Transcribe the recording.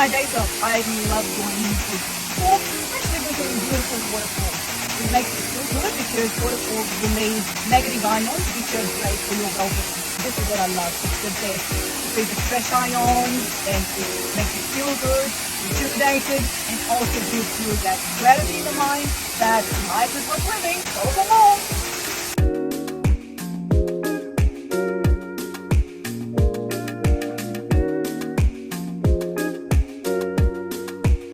my days off, I love going to pool, especially with a beautiful waterfall. It makes me feel good because waterfalls release negative ions, which are great for your well-being. This is what I love. It's the best. It brings fresh ions and it makes you feel good, rejuvenated, and also gives you that clarity in the mind that life is worth living. So come on.